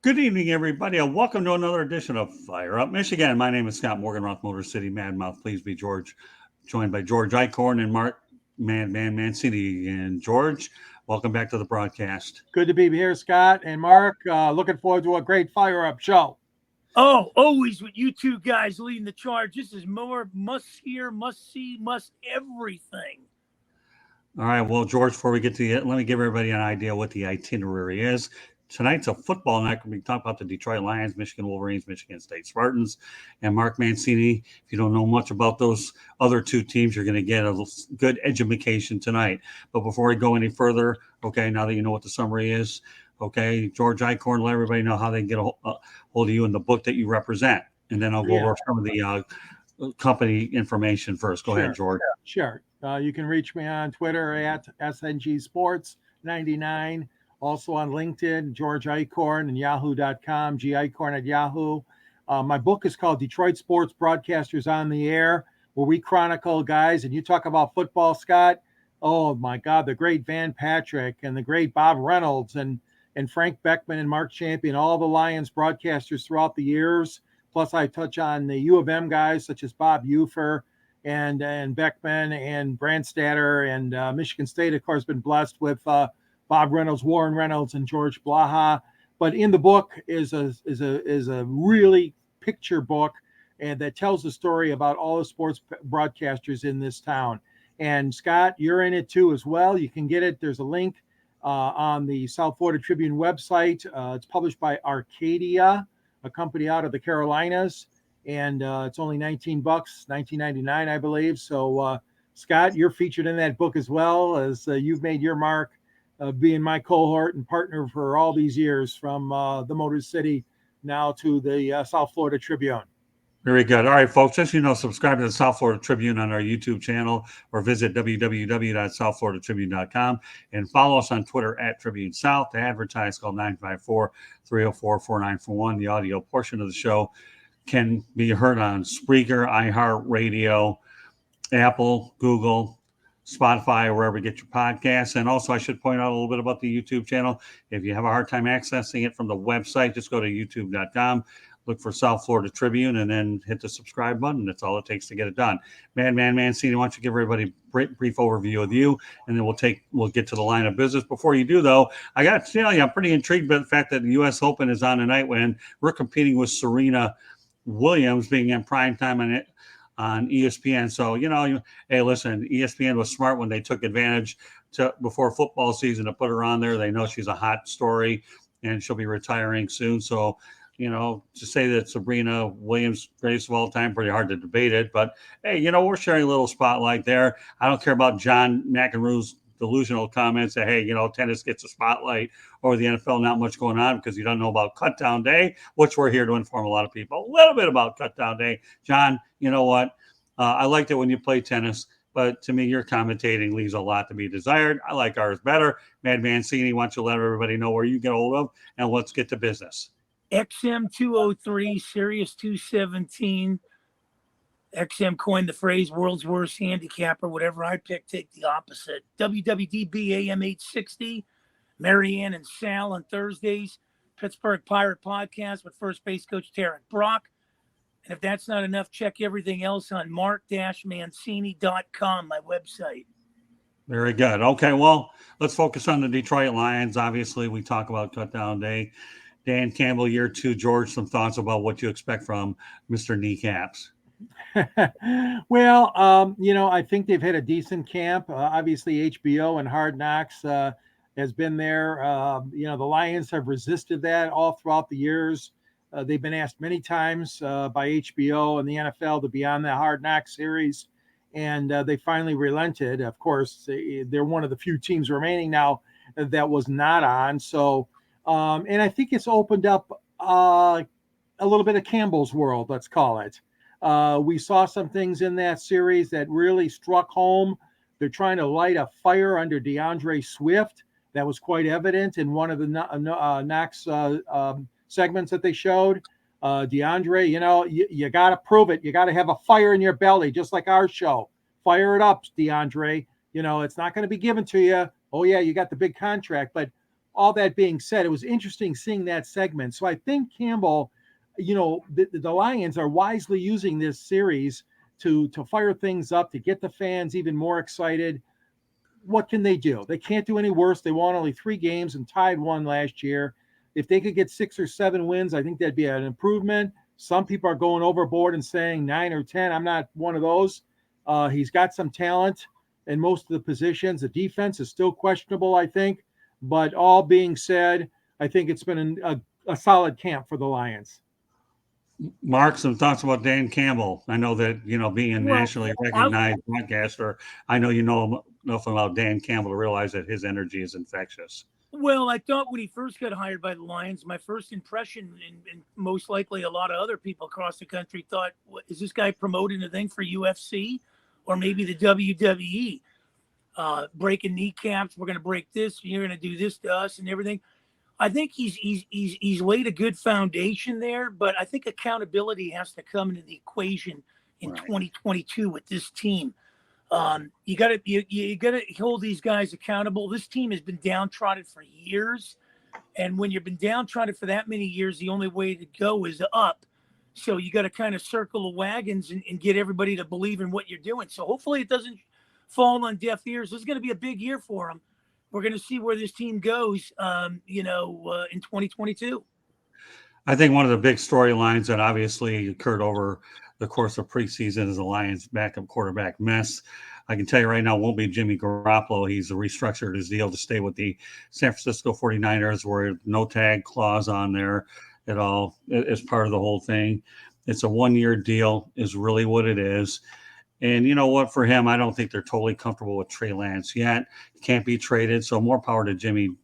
Good evening, everybody, and welcome to another edition of Fire Up Michigan. My name is Scott Morganroth, Motor City Madmouth. Please be George, joined by George Eichhorn and Mark Madman Mancini. And George, welcome back to the broadcast. Good to be here, Scott and Mark. Looking forward to a great Fire Up show. Oh, always with you two guys leading the charge. This is more must hear, must see, must everything. All right, well, George, before we get to it, let me give everybody an idea what the itinerary is. Tonight's a football night. We talk about the Detroit Lions, Michigan Wolverines, Michigan State Spartans, and Mark Mancini. If you don't know much about those other two teams, you're going to get a good education tonight. But before we go any further, okay, now that you know what the summary is, okay, George Eichhorn, let everybody know how they can get a hold of you in the book that you represent. And then I'll go over some of the company information first. Go ahead, George. Sure. You can reach me on Twitter at SNG Sports 99. Also on LinkedIn, George Eichhorn and yahoo.com, G. Eichhorn at Yahoo. My book is called Detroit Sports Broadcasters on the Air, where we chronicle guys, and you talk about football, Scott. Oh, my God, the great Van Patrick and the great Bob Reynolds and Frank Beckman and Mark Champion, all the Lions broadcasters throughout the years. Plus, I touch on the U of M guys such as Bob Ufer and Beckman and Brandstatter, and Michigan State, of course, been blessed with Bob Reynolds, Warren Reynolds, and George Blaha. But in the book is a really picture book, and that tells the story about all the sports broadcasters in this town. And Scott, you're in it too as well. You can get it. There's a link on the South Florida Tribune website. It's published by Arcadia, a company out of the Carolinas, and it's only $19, $19.99, I believe. So, Scott, you're featured in that book as well, as you've made your mark being my cohort and partner for all these years, from the Motor City now to the South Florida Tribune. Very good. All right, folks, just subscribe to the South Florida Tribune on our YouTube channel or visit www.southfloridatribune.com and follow us on Twitter at Tribune South. The advertise call 954-304-4941. The audio portion of the show can be heard on Spreaker, iHeartRadio, Apple, Google, Spotify, wherever you get your podcasts. And also, I should point out a little bit about the YouTube channel. If you have a hard time accessing it from the website, just go to youtube.com, look for South Florida Tribune, and then hit the subscribe button. That's all it takes to get it done. Madman Mancini, why don't you give everybody a brief overview of you, and then we'll get to the line of business. Before you do, though, I got to tell you, I'm pretty intrigued by the fact that the U.S. Open is on tonight when we're competing with Serena Williams being in prime time on ESPN. So, hey, listen, ESPN was smart when they took advantage before football season to put her on there. They know she's a hot story and she'll be retiring soon. So, to say that Serena Williams greatest of all time, pretty hard to debate it. But, hey, we're sharing a little spotlight there. I don't care about John McEnroe's delusional comments that, hey, tennis gets a spotlight over the NFL, not much going on because you don't know about Cut Down Day, which we're here to inform a lot of people a little bit about Cut Down Day. John, you know what? I liked it when you play tennis, but to me, your commentating leaves a lot to be desired. I like ours better. Mad Mancini, why don't you let everybody know where you get a hold of, and let's get to business. XM 203, Sirius 217. XM coined the phrase world's worst handicapper. Whatever I pick, take the opposite. WWDB AM 860. Marianne and Sal on Thursdays. Pittsburgh Pirate Podcast with first base coach Tarek Brock. And if that's not enough, check everything else on mark-mancini.com, my website. Very good. Okay, well, let's focus on the Detroit Lions. Obviously, we talk about Cut Down Day. Dan Campbell, year two. George, some thoughts about what you expect from Mr. Kneecaps. Well, I think they've had a decent camp. Obviously, HBO and Hard Knocks has been there. The Lions have resisted that all throughout the years. They've been asked many times by HBO and the NFL to be on the Hard Knocks series, and they finally relented. Of course, they're one of the few teams remaining now that was not on. So, and I think it's opened up a little bit of Campbell's world, let's call it. We saw some things in that series that really struck home. They're trying to light a fire under DeAndre Swift. That was quite evident in one of the Knox segments that they showed. DeAndre, you got to prove it. You got to have a fire in your belly, just like our show. Fire it up, DeAndre. It's not going to be given to you. Oh, yeah, you got the big contract, but all that being said, it was interesting seeing that segment. So I think Campbell, the Lions are wisely using this series to fire things up, to get the fans even more excited. What can they do? They can't do any worse. They won only 3 games and tied 1 last year. If they could get 6 or 7 wins, I think that'd be an improvement. Some people are going overboard and saying 9 or 10. I'm not one of those. He's got some talent in most of the positions. The defense is still questionable, I think. But all being said, I think it's been a solid camp for the Lions. Mark, some thoughts about Dan Campbell. I know that, being a nationally recognized broadcaster, I know you know enough about Dan Campbell to realize that his energy is infectious. Well, I thought when he first got hired by the Lions, my first impression, and most likely a lot of other people across the country thought, is this guy promoting a thing for UFC or maybe the WWE? Breaking kneecaps, we're going to break this, you're going to do this to us and everything. I think he's laid a good foundation there, but I think accountability has to come into the equation in 2022 with this team. You got to hold these guys accountable. This team has been downtrodden for years, and when you've been downtrodden for that many years, the only way to go is up. So you got to kind of circle the wagons and get everybody to believe in what you're doing. So hopefully it doesn't fall on deaf ears. This is going to be a big year for them. We're going to see where this team goes, in 2022. I think one of the big storylines that obviously occurred over the course of preseason is the Lions' backup quarterback mess. I can tell you right now, it won't be Jimmy Garoppolo. He's restructured his deal to stay with the San Francisco 49ers, where no tag clause on there at all as part of the whole thing. It's a 1-year deal is really what it is. And you know what, for him, I don't think they're totally comfortable with Trey Lance yet. He can't be traded, so more power to Jimmy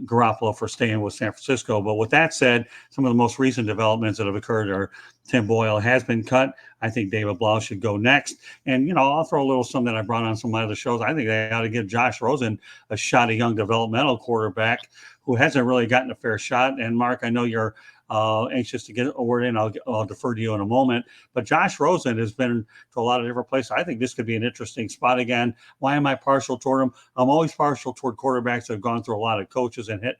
Garoppolo for staying with San Francisco. But with that said, some of the most recent developments that have occurred are Tim Boyle has been cut. I think David Blau should go next. And, I'll throw a little something that I brought on some of my other shows. I think they ought to give Josh Rosen a shot, a young developmental quarterback who hasn't really gotten a fair shot. And, Mark, I know you're anxious to get a word in. I'll defer to you in a moment. But Josh Rosen has been to a lot of different places. I think this could be an interesting spot again. Why am I partial toward him? I'm always partial toward quarterbacks that have gone through a lot of coaches and hit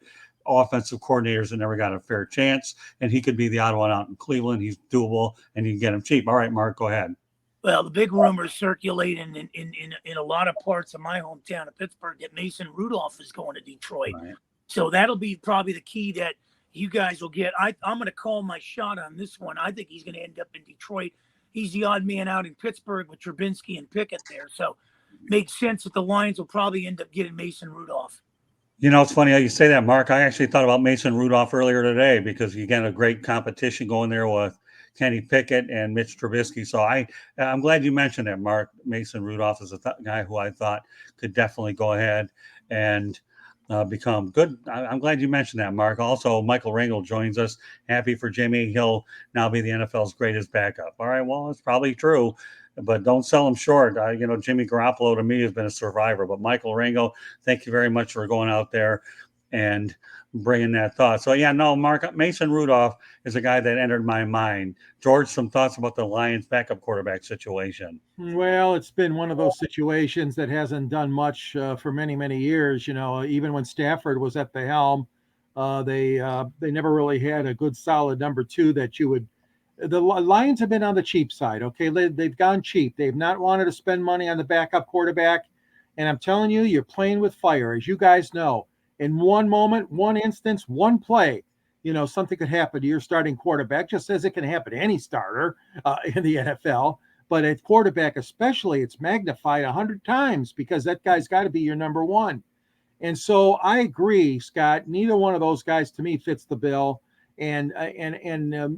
offensive coordinators and never got a fair chance. And he could be the odd one out in Cleveland. He's doable, and you can get him cheap. All right, Mark, go ahead. Well, the big rumors circulating in a lot of parts of my hometown of Pittsburgh that Mason Rudolph is going to Detroit. Right. So that'll be probably the key that you guys will get. I'm going to call my shot on this one. I think he's going to end up in Detroit. He's the odd man out in Pittsburgh with Trubinsky and Pickett there. So makes sense that the Lions will probably end up getting Mason Rudolph. It's funny how you say that, Mark. I actually thought about Mason Rudolph earlier today because you get a great competition going there with Kenny Pickett and Mitch Trubisky. So I'm glad you mentioned that, Mark. Mason Rudolph is a guy who I thought could definitely go ahead and become good. I'm glad you mentioned that, Mark. Also, Michael Rangel joins us. Happy for Jimmy. He'll now be the NFL's greatest backup. All right, well, it's probably true, but don't sell him short. Jimmy Garoppolo to me has been a survivor, but Michael Rangel, thank you very much for going out there and bringing that thought. So, Mark, Mason Rudolph is a guy that entered my mind. George, some thoughts about the Lions backup quarterback situation? Well, it's been one of those situations that hasn't done much for many, many years. Even when Stafford was at the helm, they never really had a good solid number 2 that you would. The Lions have been on the cheap side. Okay, they've gone cheap. They've not wanted to spend money on the backup quarterback, and I'm telling you, you're playing with fire, as you guys know. In one moment, one instance, one play, something could happen to your starting quarterback, just as it can happen to any starter in the NFL. But at quarterback especially, it's magnified 100 times because that guy's got to be your number 1. And so I agree, Scott. Neither one of those guys to me fits the bill. And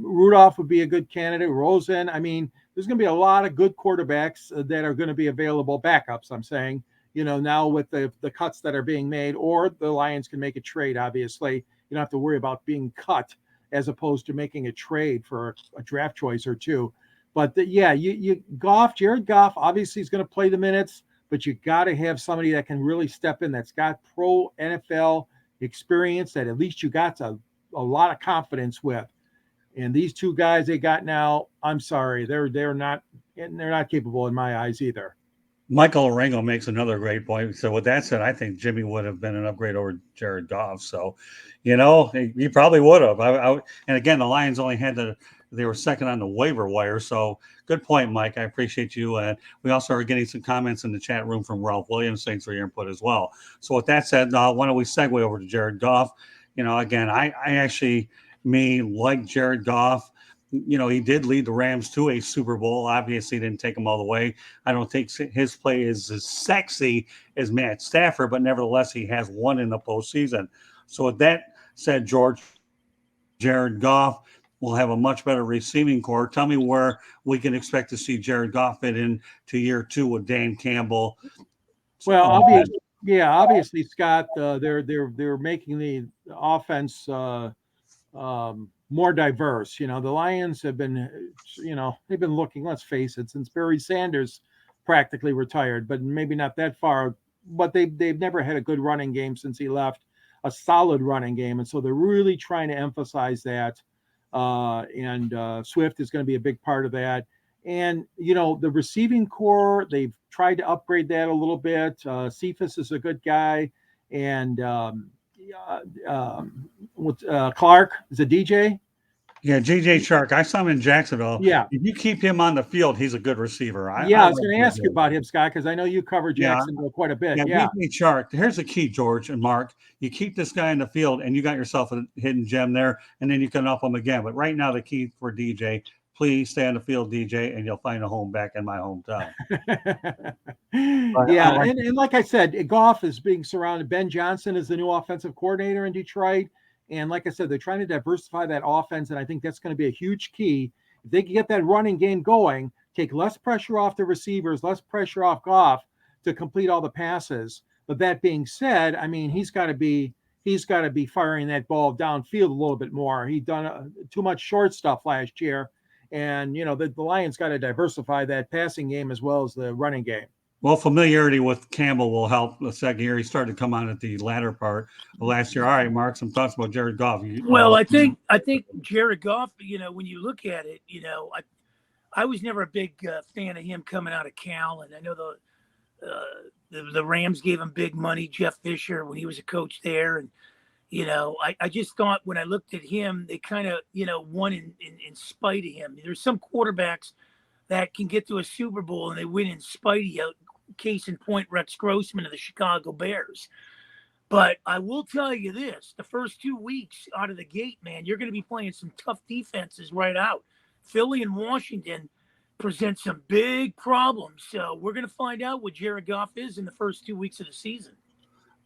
Rudolph would be a good candidate. Rosen. I mean, there's going to be a lot of good quarterbacks that are going to be available, backups, I'm saying. Now with the cuts that are being made, or the Lions can make a trade, obviously. You don't have to worry about being cut as opposed to making a trade for a draft choice or 2. But Jared Goff, obviously is going to play the minutes, but you got to have somebody that can really step in that's got pro NFL experience that at least you got a lot of confidence with. And these 2 guys they got now, I'm sorry, they're not capable in my eyes either. Michael Arango makes another great point. So with that said, I think Jimmy would have been an upgrade over Jared Goff. So, he probably would have. And again, the Lions only they were second on the waiver wire. So good point, Mike. I appreciate you. And we also are getting some comments in the chat room from Ralph Williams. Thanks for your input as well. So with that said, why don't we segue over to Jared Goff? Again, I actually like Jared Goff. He did lead the Rams to a Super Bowl. Obviously, didn't take them all the way. I don't think his play is as sexy as Matt Stafford, but nevertheless, he has won in the postseason. So with that said, Jared Goff will have a much better receiving core. Tell me where we can expect to see Jared Goff fit into year 2 with Dan Campbell. Well, obviously, Scott, they're making the offense more diverse. The Lions have been, they've been looking, let's face it, since Barry Sanders practically retired, but maybe not that far. But they've never had a good running game since he left, a solid running game. And so they're really trying to emphasize that. And Swift is going to be a big part of that. And, the receiving core, they've tried to upgrade that a little bit. Cephas is a good guy. And Clark is a DJ. Yeah, J.J. Shark. I saw him in Jacksonville. Yeah. If you keep him on the field, he's a good receiver. I was going to ask you about him, Scott, because I know you cover Jacksonville quite a bit. Yeah. J.J. Shark. Here's the key, George and Mark. You keep this guy in the field, and you got yourself a hidden gem there, and then you can up him again. But right now, the key for DJ, please stay on the field, DJ, and you'll find a home back in my hometown. And like I said, Goff is being surrounded. Ben Johnson is the new offensive coordinator in Detroit. And like I said, they're trying to diversify that offense, and I think that's going to be a huge key. If they can get that running game going, take less pressure off the receivers, less pressure off Goff to complete all the passes. But that being said, I mean, he's got to be firing that ball downfield a little bit more. He done too much short stuff last year. And, the Lions got to diversify that passing game as well as the running game. Well, familiarity with Campbell will help the second year. He started to come on at the latter part of last year. All right, Mark, some thoughts about Jared Goff. Well, I think Jared Goff, when you look at it, I was never a big fan of him coming out of Cal. And I know the Rams gave him big money, Jeff Fisher, when he was a coach there. And, I just thought when I looked at him, they kind of, won in spite of him. There's some quarterbacks that can get to a Super Bowl and they win in spite of you. Case in point, Rex Grossman of the Chicago Bears. But I will tell you this, the first 2 weeks out of the gate, man, you're going to be playing some tough defenses right out. Philly and Washington present some big problems. So we're going to find out what Jared Goff is in the first 2 weeks of the season.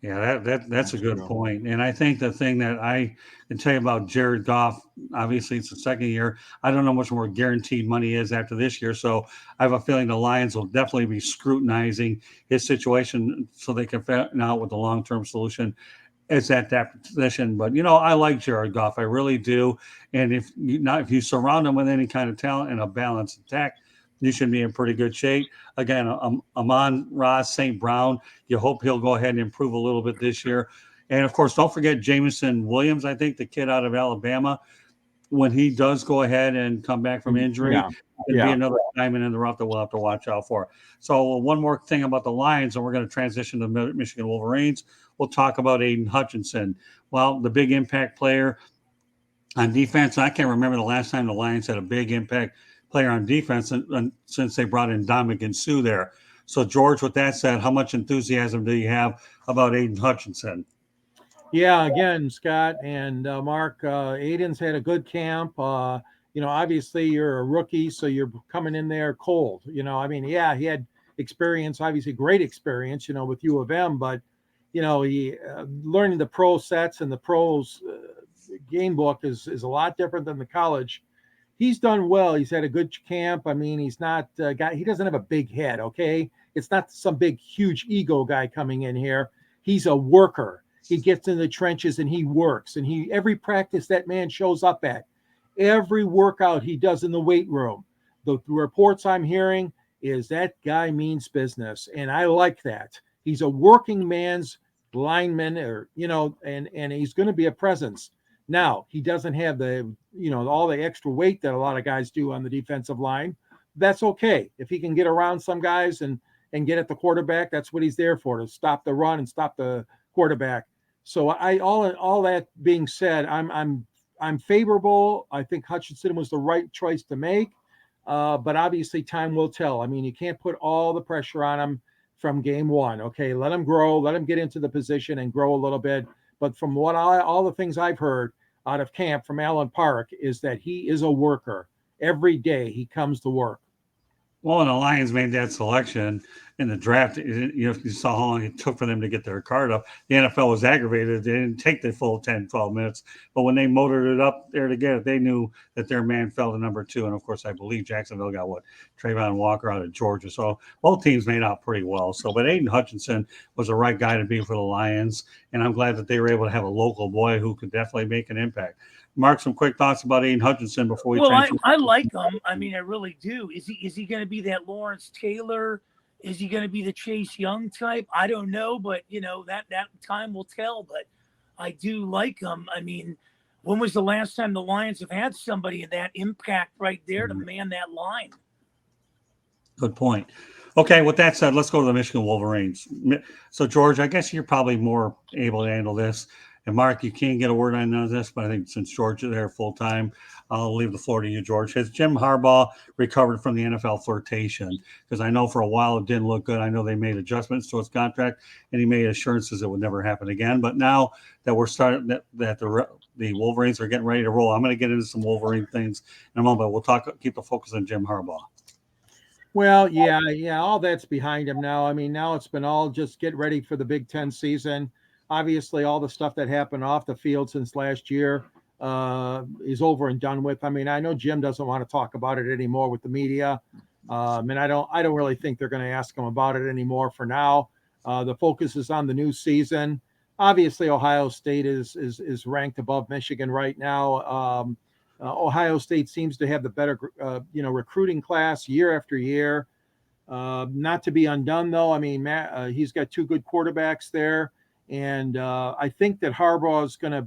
Yeah, that's a good point. And I think the thing that I can tell you about Jared Goff, obviously it's the second year. I don't know how much more guaranteed money is after this year. So I have a feeling the Lions will definitely be scrutinizing his situation so they can find out what the long-term solution is at that position. But, I like Jared Goff. I really do. And if you surround him with any kind of talent and a balanced attack, you should be in pretty good shape. Again, Amon-Ra St. Brown, you hope he'll go ahead and improve a little bit this year. And, of course, don't forget Jameson Williams, I think, the kid out of Alabama. When he does go ahead and come back from injury, it'll be another diamond in the rough that we'll have to watch out for. So one more thing about the Lions, and we're going to transition to Michigan Wolverines. We'll talk about Aiden Hutchinson. Well, the big impact player on defense. I can't remember the last time the Lions had a big impact player on defense since they brought in Dominican Sue there. So, George, with that said, how much enthusiasm do you have about Aiden Hutchinson? Yeah, again, Scott and Mark, Aiden's had a good camp. Obviously you're a rookie, so you're coming in there cold. He had experience, obviously great experience, with U of M, but, he learning the pro sets and the pros game book is a lot different than the college. He's done well. He's had a good camp. I mean, he's not he doesn't have a big head, okay? It's not some big, huge ego guy coming in here. He's a worker. He gets in the trenches and he works. And every practice that man shows up at, every workout he does in the weight room, the reports I'm hearing is that guy means business. And I like that. He's a working man's lineman, and he's going to be a presence. Now, he doesn't have all the extra weight that a lot of guys do on the defensive line. That's okay. If he can get around some guys and and get at the quarterback, that's what he's there for, to stop the run and stop the quarterback. So all that being said, I'm favorable. I think Hutchinson was the right choice to make, but obviously time will tell. I mean, you can't put all the pressure on him from game one. Okay, let him grow, let him get into the position and grow a little bit. But from all the things I've heard out of camp from Allen Park is that he is a worker. Every day he comes to work. Well, and the Lions made that selection in the draft. If you saw how long it took for them to get their card up, the NFL was aggravated. They didn't take the full 10, 12 minutes. But when they motored it up there to get it, they knew that their man fell to number 2. And, of course, I believe Jacksonville got Trayvon Walker out of Georgia. So both teams made out pretty well. So, but Aiden Hutchinson was the right guy to be for the Lions. And I'm glad that they were able to have a local boy who could definitely make an impact. Mark, some quick thoughts about Aiden Hutchinson before we transfer. I like him. I mean, I really do. Is he going to be that Lawrence Taylor? Is he going to be the Chase Young type? I don't know, but that time will tell. But I do like him. I mean, when was the last time the Lions have had somebody in that impact right there to man that line? Good point. Okay, with that said, let's go to the Michigan Wolverines. So, George, I guess you're probably more able to handle this. And Mark, you can't get a word on none of this, but I think since George is there full time, I'll leave the floor to you, George. Has Jim Harbaugh recovered from the NFL flirtation? Because I know for a while it didn't look good. I know they made adjustments to his contract, and he made assurances it would never happen again. But now that we're starting, that the Wolverines are getting ready to roll, I'm going to get into some Wolverine things in a moment. We'll keep the focus on Jim Harbaugh. Well, yeah, all that's behind him now. I mean, now it's been all just get ready for the Big Ten season. Obviously, all the stuff that happened off the field since last year is over and done with. I mean, I know Jim doesn't want to talk about it anymore with the media, and I don't really think they're going to ask him about it anymore for now. The focus is on the new season. Obviously, Ohio State is ranked above Michigan right now. Ohio State seems to have the better recruiting class year after year. Not to be undone though. I mean, he's got 2 good quarterbacks there. And I think that Harbaugh is going to,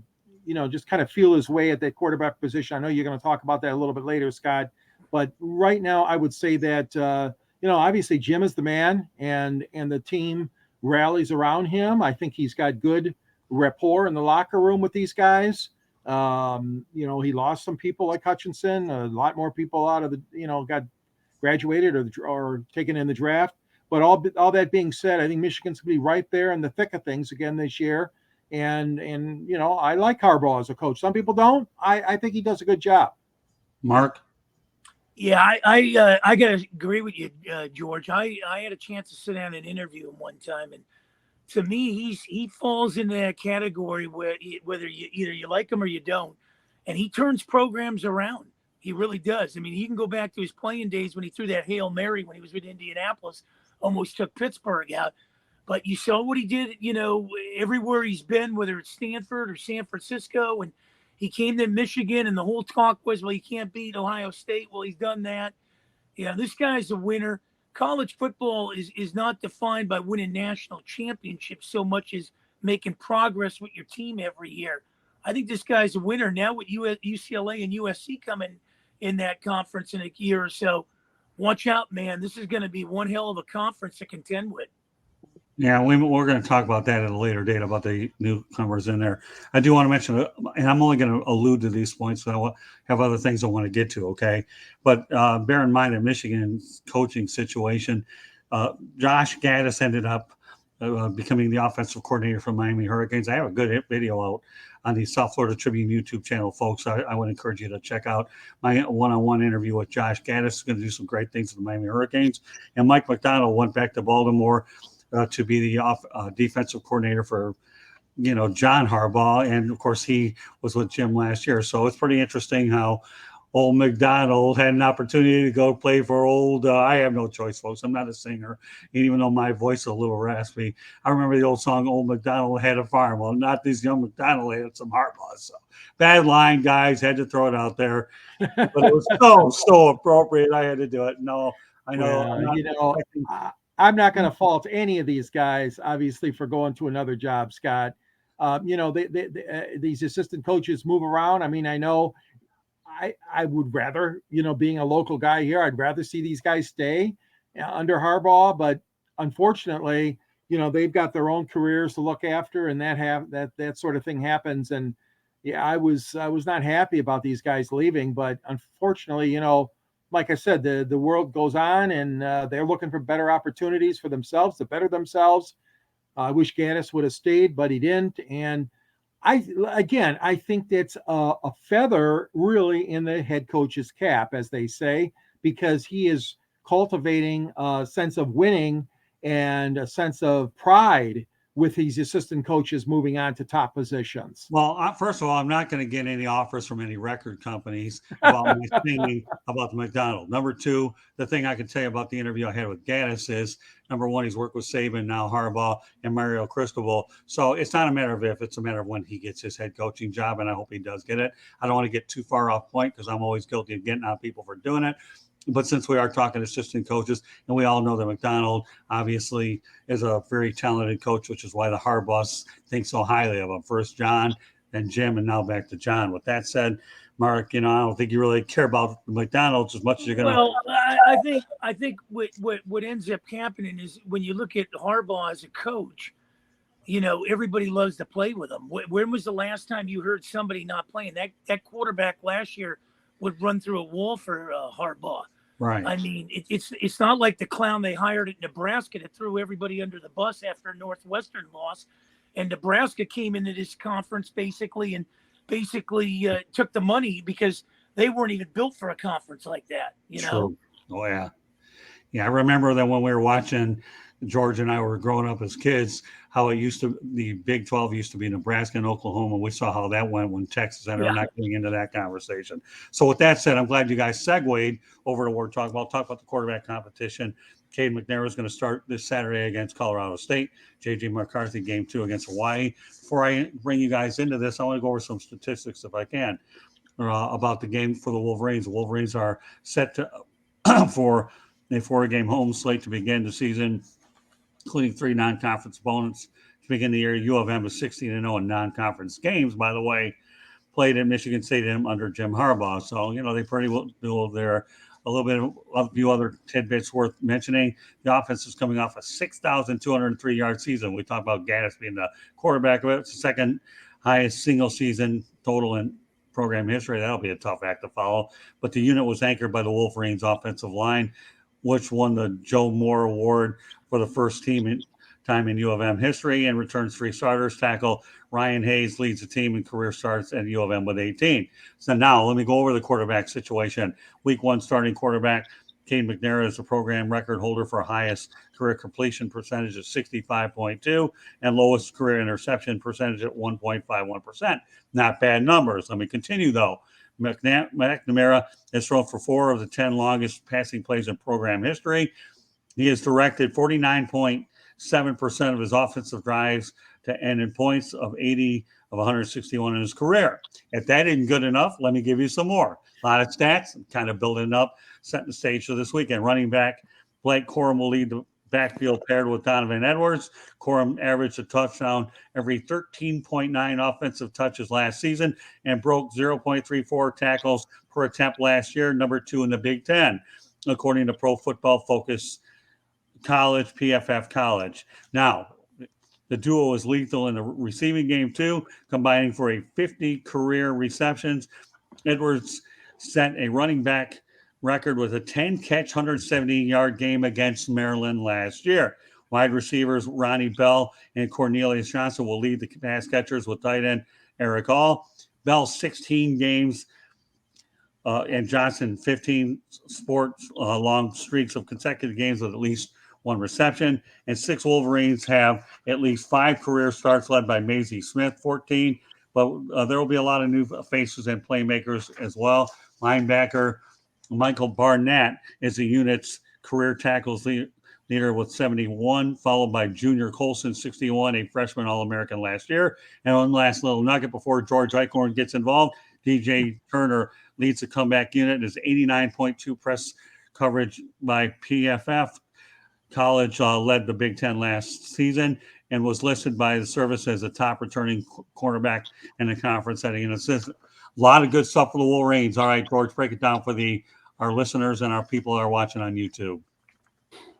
just kind of feel his way at that quarterback position. I know you're going to talk about that a little bit later, Scott. But right now, I would say that, obviously Jim is the man and the team rallies around him. I think he's got good rapport in the locker room with these guys. He lost some people like Hutchinson. A lot more people out of the, got graduated or taken in the draft. But all that being said, I think Michigan's going to be right there in the thick of things again this year. And I like Harbaugh as a coach. Some people don't. I think he does a good job. Mark? Yeah, I got to agree with you, George. I had a chance to sit down and interview him one time. And to me, he falls into that category where whether you like him or you don't. And he turns programs around. He really does. I mean, he can go back to his playing days when he threw that Hail Mary when he was with Indianapolis. Almost took Pittsburgh out, but you saw what he did, everywhere he's been, whether it's Stanford or San Francisco, and he came to Michigan and the whole talk was, well, he can't beat Ohio State. Well, he's done that. Yeah, this guy's a winner. College football is not defined by winning national championships so much as making progress with your team every year. I think this guy's a winner. Now with UCLA and USC coming in that conference in a year or so, watch out, man. This is going to be one hell of a conference to contend with. Yeah, we're going to talk about that at a later date about the newcomers in there. I do want to mention, and I'm only going to allude to these points, but I have other things I want to get to, okay? But bear in mind that Michigan's coaching situation, Josh Gaddis ended up becoming the offensive coordinator for Miami Hurricanes. I have a good video out on the South Florida Tribune YouTube channel, folks. I would encourage you to check out my one-on-one interview with Josh Gaddis. He's going to do some great things for the Miami Hurricanes. And Mike McDonald went back to Baltimore to be the defensive coordinator for, John Harbaugh. And, of course, he was with Jim last year. So it's pretty interesting how old McDonald had an opportunity to go play for old. I have no choice, folks. I'm not a singer, even though my voice is a little raspy. I remember the old song, Old McDonald Had a Farm. Well, not this young McDonald had some Harbaugh. So bad line, guys. Had to throw it out there. But it was so appropriate. I had to do it. No, I know. Well, I'm not going to fault any of these guys, obviously, for going to another job, Scott. These assistant coaches move around. I mean, I know I would rather, being a local guy here, I'd rather see these guys stay under Harbaugh. But unfortunately, they've got their own careers to look after, and that sort of thing happens. And yeah, I was not happy about these guys leaving, but unfortunately, like I said, the world goes on, and they're looking for better opportunities for themselves to better themselves. I wish Gaddis would have stayed, but he didn't. And I think that's a feather really in the head coach's cap, as they say, because he is cultivating a sense of winning and a sense of pride with these assistant coaches moving on to top positions. Well, first of all, I'm not going to get any offers from any record companies about my opinion about the McDonald. Number two, the thing I can tell you about the interview I had with Gaddis is, number one, he's worked with Saban, now Harbaugh, and Mario Cristobal. So it's not a matter of if, it's a matter of when he gets his head coaching job, and I hope he does get it. I don't want to get too far off point because I'm always guilty of getting on people for doing it. But since we are talking assistant coaches, and we all know that McDonald obviously is a very talented coach, which is why the Harbaughs think so highly of him. First John, then Jim, and now back to John. With that said, Mark, I don't think you really care about the McDonald's as much as you're going to. Well, I think what ends up happening is when you look at Harbaugh as a coach, everybody loves to play with him. When was the last time you heard somebody not playing? That quarterback last year would run through a wall for Harbaugh. Right. I mean, it's not like the clown they hired at Nebraska that threw everybody under the bus after a Northwestern loss. And Nebraska came into this conference basically took the money because they weren't even built for a conference like that, True. Oh, yeah. Yeah, I remember that when we were watching, George and I were growing up as kids, how the Big 12 used to be Nebraska and Oklahoma. We saw how that went when Texas ended up not getting into that conversation. So with that said, I'm glad you guys segued over to what we're talking about. Talk about the quarterback competition. Cade McNair is going to start this Saturday against Colorado State. J.J. McCarthy, game 2 against Hawaii. Before I bring you guys into this, I want to go over some statistics, if I can, about the game for the Wolverines. The Wolverines are set to for a 4-game home slate to begin the season, including 3 non-conference opponents to begin the year. U of M is 16-0 in non-conference games, by the way, played at Michigan State under Jim Harbaugh. So, they pretty well do there. A little bit of a few other tidbits worth mentioning. The offense is coming off a 6,203-yard season. We talked about Gaddis being the quarterback of it. It's the second highest single season total in program history. That'll be a tough act to follow. But the unit was anchored by the Wolverines offensive line, which won the Joe Moore Award for the first time in U of M history and returns 3 starters. Tackle Ryan Hayes leads the team in career starts at U of M with 18. So now let me go over the quarterback situation. Week 1 starting quarterback, Cade McNair is the program record holder for highest career completion percentage at 65.2 and lowest career interception percentage at 1.51%. Not bad numbers. Let me continue, though. McNamara has thrown for 4 of the 10 longest passing plays in program history. He has directed 49.7% of his offensive drives to end in points of 80 of 161 in his career. If that isn't good enough, let me give you some more. A lot of stats, kind of building up, setting the stage for this weekend. Running back Blake Corum will lead the backfield paired with Donovan Edwards. Corum averaged a touchdown every 13.9 offensive touches last season and broke 0.34 tackles per attempt last year, number 2 in the Big Ten, according to Pro Football Focus College, PFF College. Now, the duo is lethal in the receiving game, too, combining for a 50 career receptions. Edwards set a running back record with a 10-catch, 170-yard game against Maryland last year. Wide receivers Ronnie Bell and Cornelius Johnson will lead the pass catchers with tight end Eric All. Bell 16 games and Johnson 15 long streaks of consecutive games with at least 1 reception. And 6 Wolverines have at least 5 career starts led by Maisie Smith, 14. But there will be a lot of new faces and playmakers as well. Linebacker Michael Barnett is the unit's career tackles leader with 71, followed by Junior Colson, 61, a freshman All-American last year. And one last little nugget before George Eichhorn gets involved. DJ Turner leads the comeback unit. His 89.2 press coverage by PFF College led the Big Ten last season and was listed by the service as a top returning cornerback in the conference setting. And it's just a lot of good stuff for the Wolverines. All right, George, break it down for our listeners and our people that are watching on YouTube.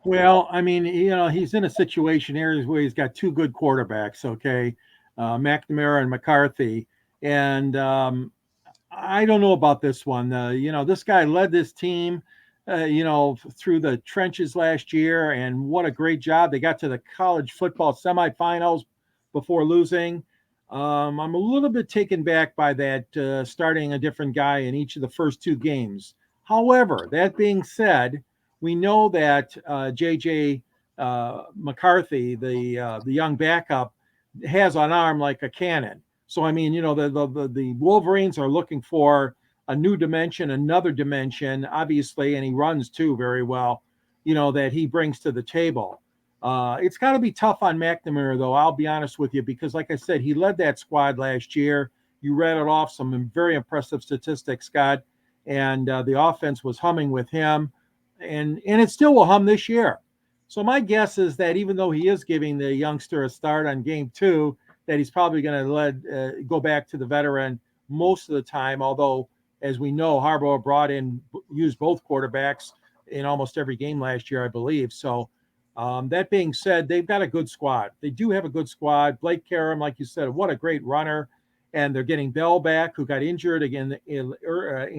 Well, I mean, he's in a situation here where he's got two good quarterbacks, okay, McNamara and McCarthy, and I don't know about this one. This guy led this team, through the trenches last year, and what a great job. They got to the college football semifinals before losing. I'm a little bit taken back by that, starting a different guy in each of the first two games. However, that being said, we know that J.J. McCarthy, the young backup, has an arm like a cannon. So I mean, the Wolverines are looking for a new dimension, another dimension, obviously, and he runs too very well. That he brings to the table. It's got to be tough on McNamara, though. I'll be honest with you, because like I said, he led that squad last year. You rattled off some very impressive statistics, Scott, and the offense was humming with him, and it still will hum this year. So my guess is that even though he is giving the youngster a start on game 2, that he's probably going to go back to the veteran most of the time. Although, as we know, Harbaugh used both quarterbacks in almost every game last year, I believe. So that being said, they've got a good squad. They do have a good squad. Blake Karam, like you said, what a great runner. And they're getting Bell back, who got injured again in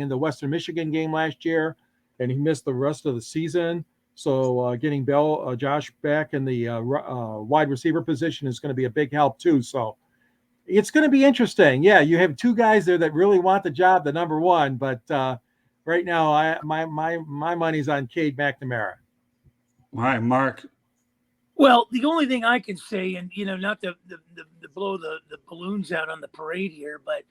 the Western Michigan game last year, and he missed the rest of the season. So getting Josh back in the wide receiver position is going to be a big help too. So it's going to be interesting. Yeah, you have two guys there that really want the job, the number one. But right now, my money's on Cade McNamara. All right, Mark. Well, the only thing I can say, and not to blow the balloons out on the parade here, but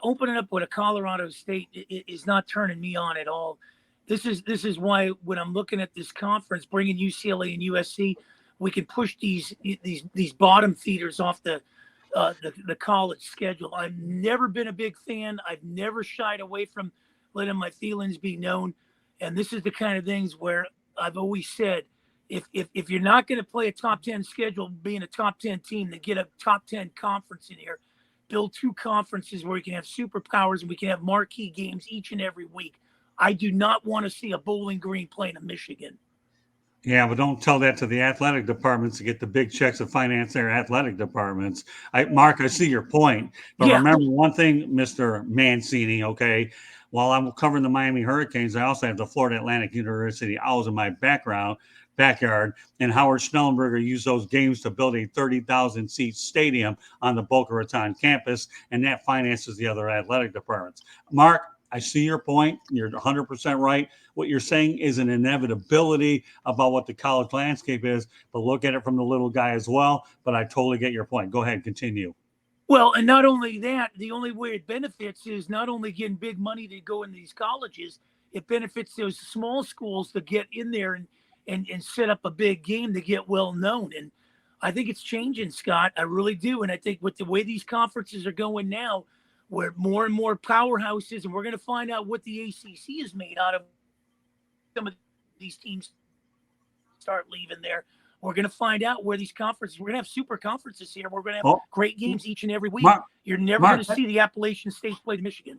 opening up with a Colorado State is not turning me on at all. This is why when I'm looking at this conference, bringing UCLA and USC, we can push these bottom feeders off the college schedule. I've never been a big fan. I've never shied away from letting my feelings be known, and this is the kind of things where I've always said, if you're not going to play a top 10 schedule, being a top 10 team, to get a top 10 conference in here, build two conferences where you can have superpowers and we can have marquee games each and every week. I do not want to see a Bowling Green playing a Michigan. Yeah, but don't tell that to the athletic departments to get the big checks to finance their athletic departments. Mark, I see your point. But Yeah. Remember one thing, Mr. Mancini, okay? While I'm covering the Miami Hurricanes, I also have the Florida Atlantic University Owls in my backyard, and Howard Schnellenberger used those games to build a 30,000-seat stadium on the Boca Raton campus, and that finances the other athletic departments. Mark, I see your point. You're 100% right. What you're saying is an inevitability about what the college landscape is, but look at it from the little guy as well. But I totally get your point. Go ahead, continue. Well, and not only that, the only way it benefits is not only getting big money to go in these colleges, it benefits those small schools to get in there and set up a big game to get well known. And I think it's changing, Scott. I really do. And I think with the way these conferences are going now, where more and more powerhouses, and we're going to find out what the ACC is made out of. Some of these teams start leaving there. We're going to find out where these conferences, we're going to have super conferences here. We're going to have great games each and every week. You're never going to see the Appalachian State play Michigan.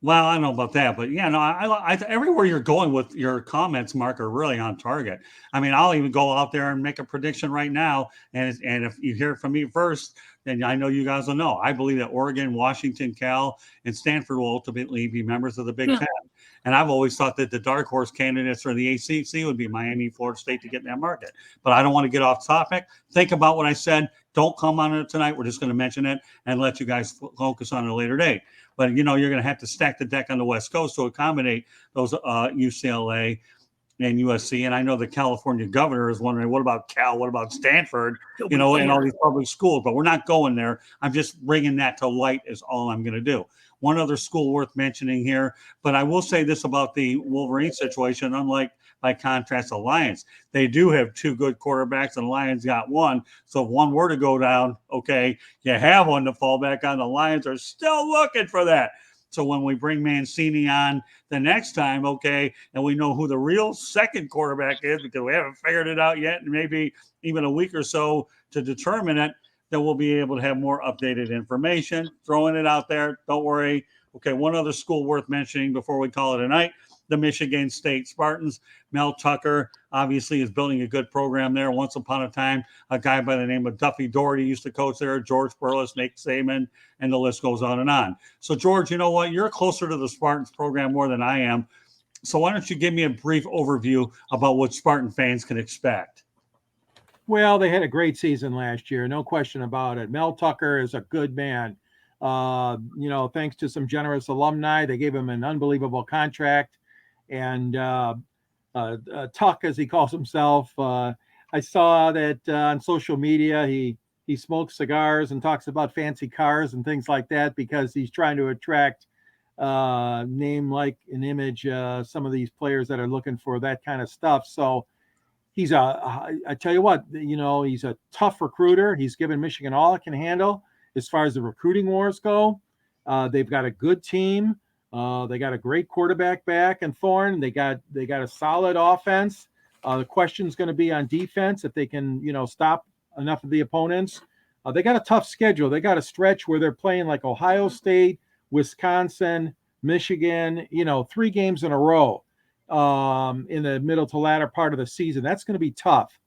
Well, I don't know about that, but yeah, no, I everywhere you're going with your comments, Mark, are really on target. I mean, I'll even go out there and make a prediction right now, and if you hear it from me first, then I know you guys will know. I believe that Oregon, Washington, Cal, and Stanford will ultimately be members of the Big Ten. And I've always thought that the dark horse candidates for the ACC would be Miami, Florida State to get in that market. But I don't want to get off topic. Think about what I said. Don't come on it tonight. We're just going to mention it and let you guys focus on it a later date. But, you're going to have to stack the deck on the West Coast to accommodate those UCLA and USC. And I know the California governor is wondering, what about Cal? What about Stanford? And all these public schools. But we're not going there. I'm just bringing that to light is all I'm going to do. One other school worth mentioning here, but I will say this about the Wolverine situation, unlike by contrast, the Lions. They do have two good quarterbacks, and the Lions got one. So if one were to go down, okay, you have one to fall back on. The Lions are still looking for that. So when we bring Mancini on the next time, okay, and we know who the real second quarterback is because we haven't figured it out yet, and maybe even a week or so to determine it, then we'll be able to have more updated information. Throwing it out there. Don't worry. Okay, one other school worth mentioning before we call it a night. the Michigan State Spartans. Mel Tucker obviously is building a good program there. Once upon a time, a guy by the name of Duffy Doherty used to coach there, George Perlis, Nick Saban, and the list goes on and on. So, George, you know what? You're closer to the Spartans program more than I am. So why don't you give me a brief overview about what Spartan fans can expect? Well, they had a great season last year, no question about it. Mel Tucker is a good man. Thanks to some generous alumni, they gave him an unbelievable contract. And Tuck, as he calls himself, I saw that on social media he smokes cigars and talks about fancy cars and things like that because he's trying to attract name, like, an image, some of these players that are looking for that kind of stuff. So I tell you what, he's a tough recruiter. He's given Michigan all it can handle as far as the recruiting wars go. They've got a good team. They got a great quarterback back in Thorne. They got a solid offense. The question's going to be on defense, if they can, stop enough of the opponents. They got a tough schedule. They got a stretch where they're playing like Ohio State, Wisconsin, Michigan, 3 games in a row in the middle to latter part of the season. That's going to be tough.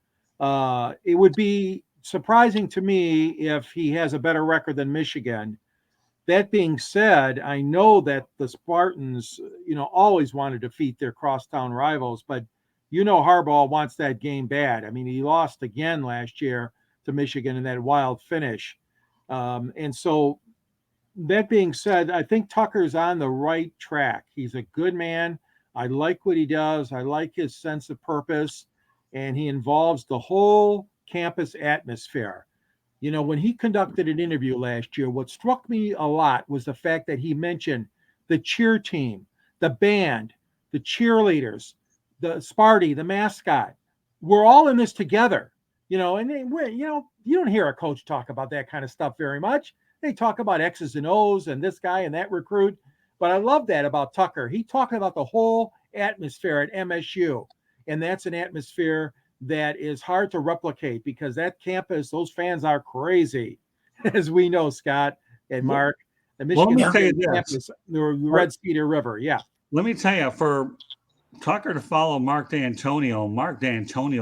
It would be surprising to me if he has a better record than Michigan. That being said, I know that the Spartans, always want to defeat their crosstown rivals, but Harbaugh wants that game bad. I mean, he lost again last year to Michigan in that wild finish. And so that being said, I think Tucker's on the right track. He's a good man. I like what he does. I like his sense of purpose, and he involves the whole campus atmosphere. When he conducted an interview last year, what struck me a lot was the fact that he mentioned the cheer team, the band, the cheerleaders, the Sparty, the mascot. We're all in this together, and you don't hear a coach talk about that kind of stuff very much. They talk about X's and O's and this guy and that recruit. But I love that about Tucker. He talked about the whole atmosphere at MSU. And that's an atmosphere that is hard to replicate because that campus, those fans are crazy, as we know, Scott and Mark. The Michigan campus, the Red Cedar River. Yeah. Let me tell you, for Tucker to follow Mark D'Antonio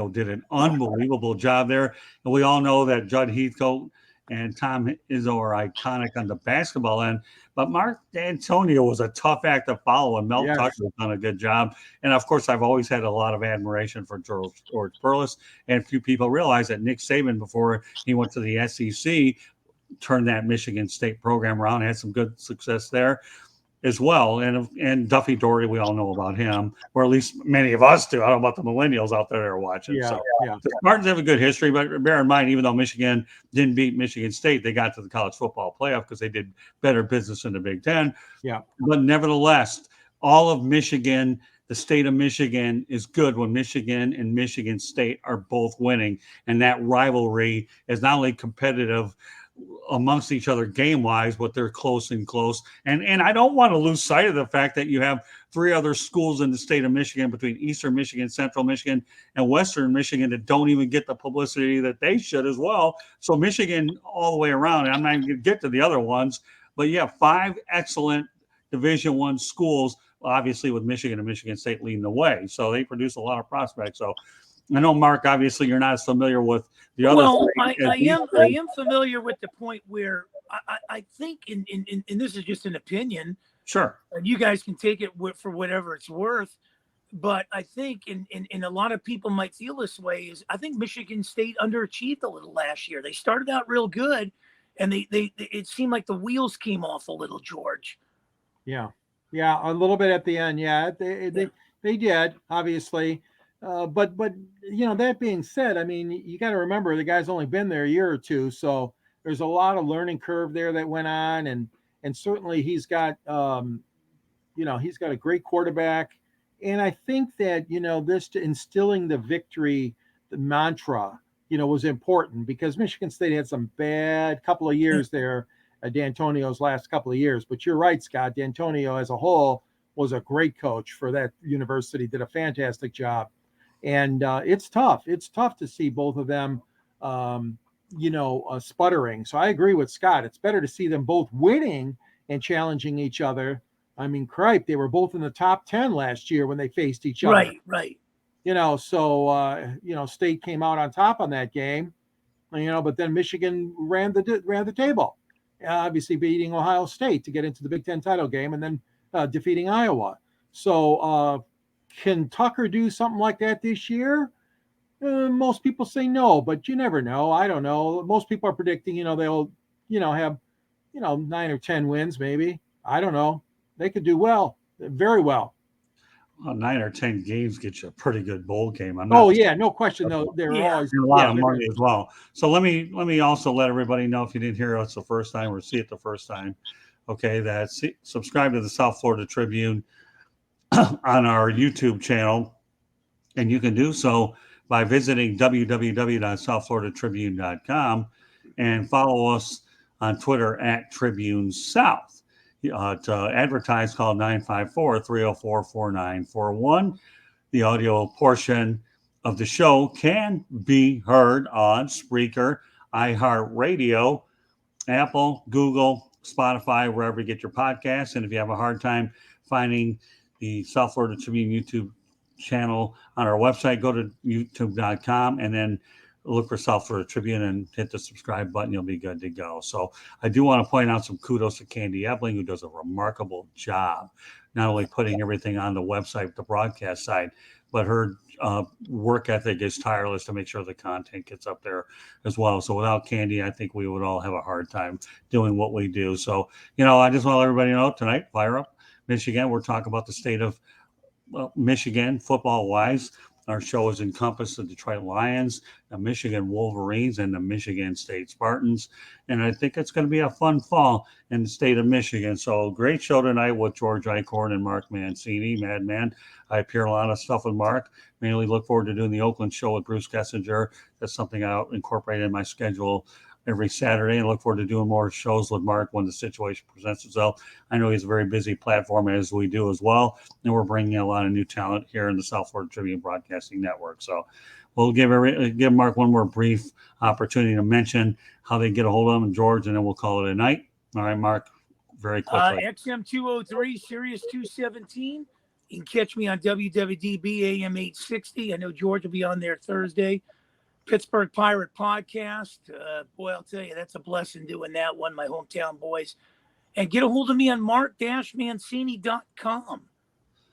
did an unbelievable job there. And we all know that Judd Heathcote and Tom Izzo are iconic on the basketball end. But Mark D'Antonio was a tough act to follow, and Mel Tucker has done a good job. And, of course, I've always had a lot of admiration for George Perlis. And few people realize that Nick Saban, before he went to the SEC, turned that Michigan State program around, had some good success there as well. And Duffy Doherty, we all know about him, or at least many of us do. I don't know about the millennials out there that are watching. The Spartans have a good history, but bear in mind, even though Michigan didn't beat Michigan State, they got to the college football playoff because they did better business in the Big Ten. Yeah. But nevertheless, all of Michigan, the state of Michigan, is good when Michigan and Michigan State are both winning. And that rivalry is not only competitive amongst each other game-wise, but they're close. And I don't want to lose sight of the fact that you have 3 other schools in the state of Michigan, between Eastern Michigan, Central Michigan, and Western Michigan, that don't even get the publicity that they should as well. So Michigan all the way around, and I'm not even going to get to the other ones, but you have 5 excellent Division I schools, obviously with Michigan and Michigan State leading the way. So they produce a lot of prospects. So I know, Mark, obviously you're not as familiar with the other. Well, I am familiar with the point where I think, and this is just an opinion. Sure. And you guys can take it for whatever it's worth. But I think, and a lot of people might feel this way, is I think Michigan State underachieved a little last year. They started out real good, and they it seemed like the wheels came off a little, George. Yeah, a little bit at the end. Yeah, they did, obviously. But that being said, I mean, you got to remember the guy's only been there a year or two, so there's a lot of learning curve there that went on, and certainly he's got he's got a great quarterback, and I think that this instilling the victory, the mantra, was important because Michigan State had some bad couple of years there, D'Antonio's last couple of years. But you're right, Scott. D'Antonio as a whole was a great coach for that university, did a fantastic job. And it's tough. It's tough to see both of them, sputtering. So I agree with Scott. It's better to see them both winning and challenging each other I mean, cripe, they were both in the top 10 last year when they faced each other. Right. So State came out on top on that game, but then Michigan ran the table, obviously beating Ohio State to get into the Big Ten title game, and then defeating Iowa. So can Tucker do something like that this year? Most people say no, but you never know. I don't know. Most people are predicting, they'll, have, 9 or 10 wins, maybe. I don't know. They could do well, very well. Well, 9 or 10 games get you a pretty good bowl game. No question. Though they're always a lot of money as well. So let me also let everybody know, if you didn't hear us the first time or see it the first time, okay, that subscribe to the South Florida Tribune on our YouTube channel, and you can do so by visiting www.southfloridatribune.com and follow us on Twitter at Tribune South. To advertise, call 954-304-4941. The audio portion of the show can be heard on Spreaker, iHeartRadio, Apple, Google, Spotify, wherever you get your podcasts. And if you have a hard time finding the South Florida Tribune YouTube channel on our website, go to youtube.com and then look for South Florida Tribune and hit the subscribe button. You'll be good to go. So I do want to point out some kudos to Candy Ebling, who does a remarkable job, not only putting everything on the website, the broadcast side, but her work ethic is tireless to make sure the content gets up there as well. So without Candy, I think we would all have a hard time doing what we do. So, I just want to let everybody know tonight, Fire Up Michigan, we're talking about the state of Michigan football-wise. Our show has encompassed the Detroit Lions, the Michigan Wolverines, and the Michigan State Spartans. And I think it's going to be a fun fall in the state of Michigan. So great show tonight with George Eichhorn and Mark Mancini, Madman. I appear a lot of stuff with Mark. Mainly look forward to doing the Oakland show with Bruce Kessinger. That's something I'll incorporate in my schedule every Saturday, and look forward to doing more shows with Mark when the situation presents itself. I know he's a very busy platform, as we do as well, and we're bringing a lot of new talent here in the South Florida Tribune Broadcasting Network. So we'll give Mark one more brief opportunity to mention how they get a hold of him, George, and then we'll call it a night. All right, Mark, very quickly. XM 203, Sirius 217. You can catch me on WWDB AM 860. I know George will be on there Thursday. Pittsburgh Pirate Podcast. Boy, I'll tell you, that's a blessing doing that one, my hometown boys. And get a hold of me on mark-mancini.com.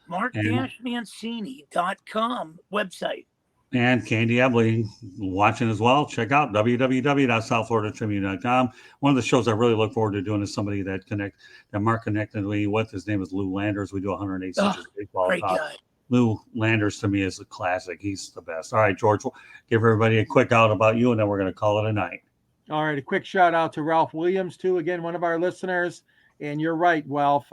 Mark-mancini.com website. And Candy Ebling watching as well. Check out www.southfloridatribune.com. One of the shows I really look forward to doing is somebody that Mark connected me with. His name is Lou Landers. We do 108 Stitches baseball. Great guy. Lou Landers to me is a classic. He's the best. All right, George, we'll give everybody a quick out about you, and then we're going to call it a night. All right, a quick shout out to Ralph Williams, too. Again, one of our listeners. And you're right, Ralph.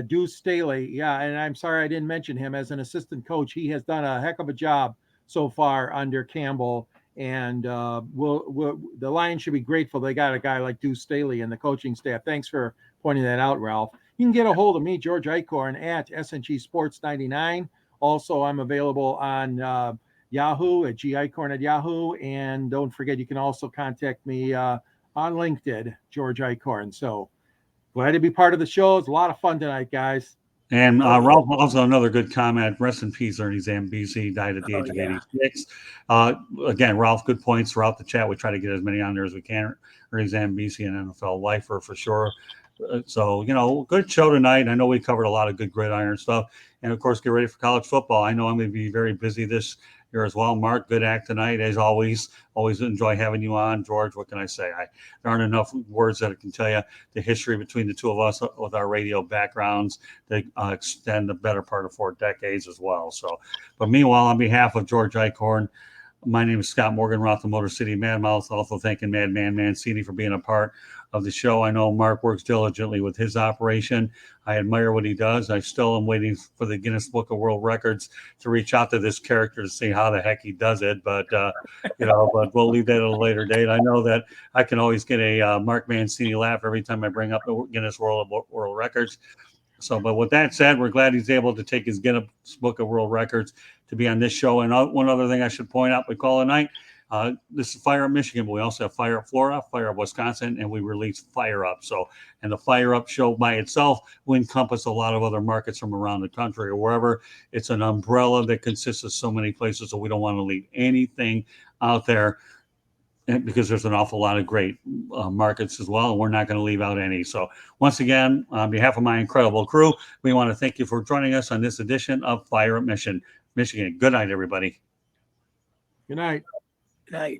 Deuce Staley. Yeah, and I'm sorry I didn't mention him as an assistant coach. He has done a heck of a job so far under Campbell. And the Lions should be grateful they got a guy like Deuce Staley and the coaching staff. Thanks for pointing that out, Ralph. You can get a hold of me, George Eichhorn, at SNG Sports 99. Also, I'm available on Yahoo at Eichhorn at Yahoo. And don't forget, you can also contact me on LinkedIn, George Eichhorn. So glad to be part of the show. It's a lot of fun tonight, guys. And Ralph, also another good comment. Rest in peace, Ernie Zambisi, died at the age of 86. Again, Ralph, good points throughout the chat. We try to get as many on there as we can. Ernie Zambisi, an NFL lifer for sure. So, good show tonight. I know we covered a lot of good gridiron stuff. And, of course, get ready for college football. I know I'm going to be very busy this year as well. Mark, good act tonight, as always. Always enjoy having you on. George, what can I say? There aren't enough words that I can tell you the history between the two of us with our radio backgrounds that extend the better part of 4 decades as well. So, but meanwhile, on behalf of George Eichhorn, my name is Scott Morganroth, the Motor City Madmouth. Also thanking Madman Mancini for being a part of the show. I know Mark works diligently with his operation. I admire what he does. I still am waiting for the Guinness Book of World Records to reach out to this character to see how the heck he does it. But, but we'll leave that at a later date. I know that I can always get a Mark Mancini laugh every time I bring up the Guinness World Records. So, but with that said, we're glad he's able to take his Guinness Book of World Records to be on this show. And one other thing I should point out, we call a night. This is Fire Up Michigan, but we also have Fire Up Florida, Fire Up Wisconsin, and we release Fire Up. So, and the Fire Up show by itself will encompass a lot of other markets from around the country or wherever. It's an umbrella that consists of so many places, so we don't want to leave anything out there, because there's an awful lot of great markets as well, and we're not going to leave out any. So once again, on behalf of my incredible crew, we want to thank you for joining us on this edition of Fire Up Michigan. Good night, everybody. Good night. Good night.